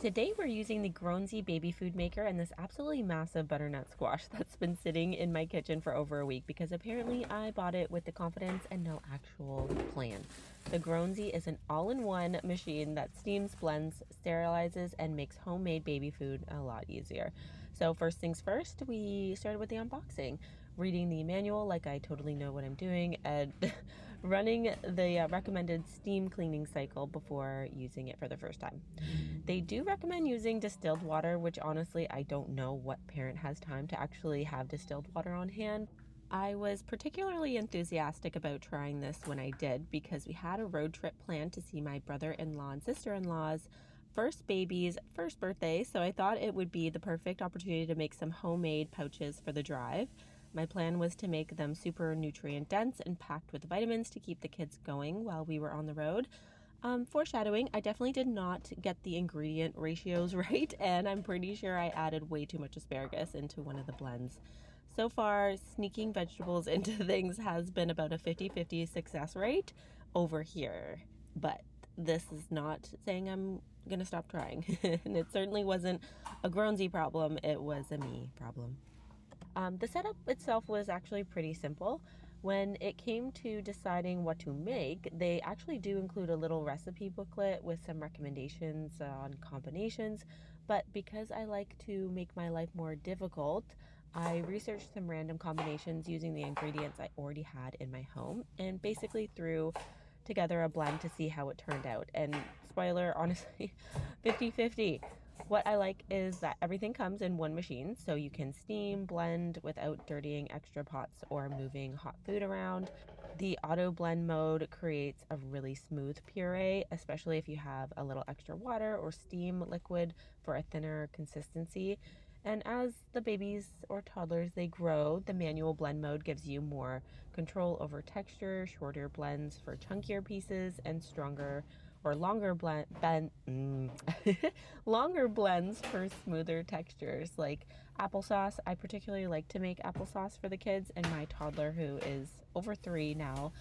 Today we're using the GROWNSY Baby Food Maker and this absolutely massive butternut squash that's been sitting in my kitchen for over a week because apparently I bought it with the confidence and no actual plan. The GROWNSY is an all-in-one machine that steams, blends, sterilizes, and makes homemade baby food a lot easier. So first things first, we started with the unboxing, reading the manual like I totally know what I'm doing, and running the recommended steam cleaning cycle before using it for the first time. They do recommend using distilled water, which honestly I don't know what parent has time to actually have distilled water on hand. I was particularly enthusiastic about trying this when I did because we had a road trip planned to see my brother-in-law and sister-in-law's first baby's first birthday, so I thought it would be the perfect opportunity to make some homemade pouches for the drive. My plan was to make them super nutrient dense and packed with vitamins to keep the kids going while we were on the road. Foreshadowing, I definitely did not get the ingredient ratios right, and I'm pretty sure I added way too much asparagus into one of the blends. So far, sneaking vegetables into things has been about a 50-50 success rate over here, but this is not saying I'm gonna stop trying. And it certainly wasn't a GROWNSY problem, it was a me problem. The setup itself was actually pretty simple. When it came to deciding what to make, they actually do include a little recipe booklet with some recommendations on combinations, but because I like to make my life more difficult, I researched some random combinations using the ingredients I already had in my home and basically threw together a blend to see how it turned out. And spoiler, honestly, 50-50. What I like is that everything comes in one machine, so you can steam, blend without dirtying extra pots or moving hot food around. The auto blend mode creates a really smooth puree, especially if you have a little extra water or steam liquid for a thinner consistency. And as the babies or toddlers, they grow, the manual blend mode gives you more control over texture, shorter blends for chunkier pieces, and stronger or longer longer blends for smoother textures like applesauce. I particularly like to make applesauce for the kids, and my toddler, who is over 3 now,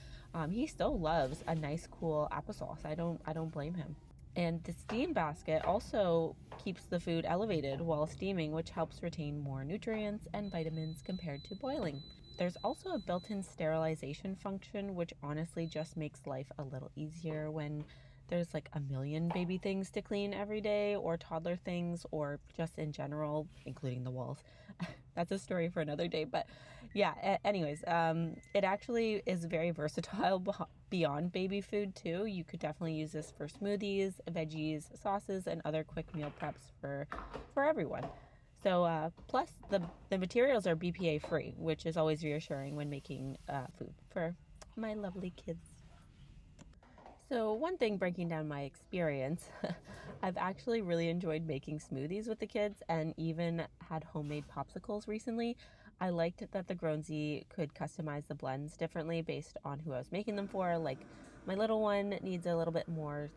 he still loves a nice cool applesauce. I don't blame him. And the steam basket also keeps the food elevated while steaming, which helps retain more nutrients and vitamins compared to boiling. There's also a built-in sterilization function, which honestly just makes life a little easier when there's like a million baby things to clean every day, or toddler things, or just in general, including the walls. That's a story for another day. But yeah, anyways, it actually is very versatile beyond baby food too. You could definitely use this for smoothies, veggies, sauces, and other quick meal preps for everyone. So plus the materials are BPA free, which is always reassuring when making food for my lovely kids. So one thing, breaking down my experience, I've actually really enjoyed making smoothies with the kids and even had homemade popsicles recently. I liked that the GROWNSY could customize the blends differently based on who I was making them for. Like my little one needs a little bit more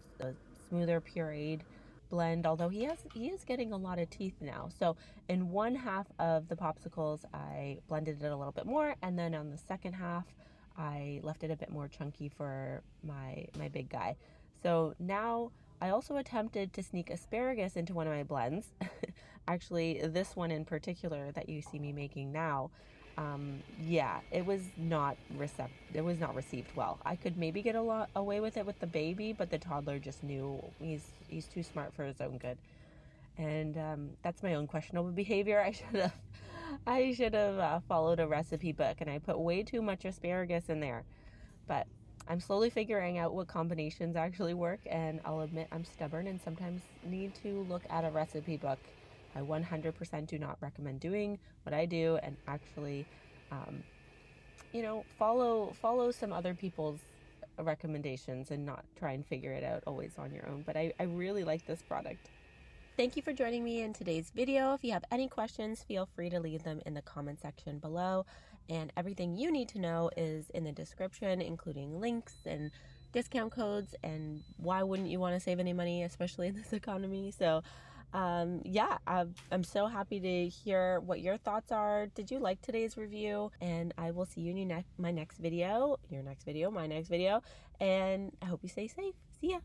smoother pureed blend, although he is getting a lot of teeth now. So in one half of the popsicles, I blended it a little bit more, and then on the second half, I left it a bit more chunky for my big guy. So now I also attempted to sneak asparagus into one of my blends. Actually, this one in particular that you see me making now, it was not received well. I could maybe get away with it with the baby, but the toddler just knew he's too smart for his own good. And that's my own questionable behavior. I should have followed a recipe book, and I put way too much asparagus in there. But I'm slowly figuring out what combinations actually work, and I'll admit I'm stubborn and sometimes need to look at a recipe book. I 100% do not recommend doing what I do and actually, follow some other people's recommendations and not try and figure it out always on your own. But I really like this product. Thank you for joining me in today's video. If you have any questions, feel free to leave them in the comment section below. And everything you need to know is in the description, including links and discount codes. And why wouldn't you want to save any money, especially in this economy? So I'm so happy to hear what your thoughts are. Did you like today's review? And I will see you in my next video, and I hope you stay safe. See ya.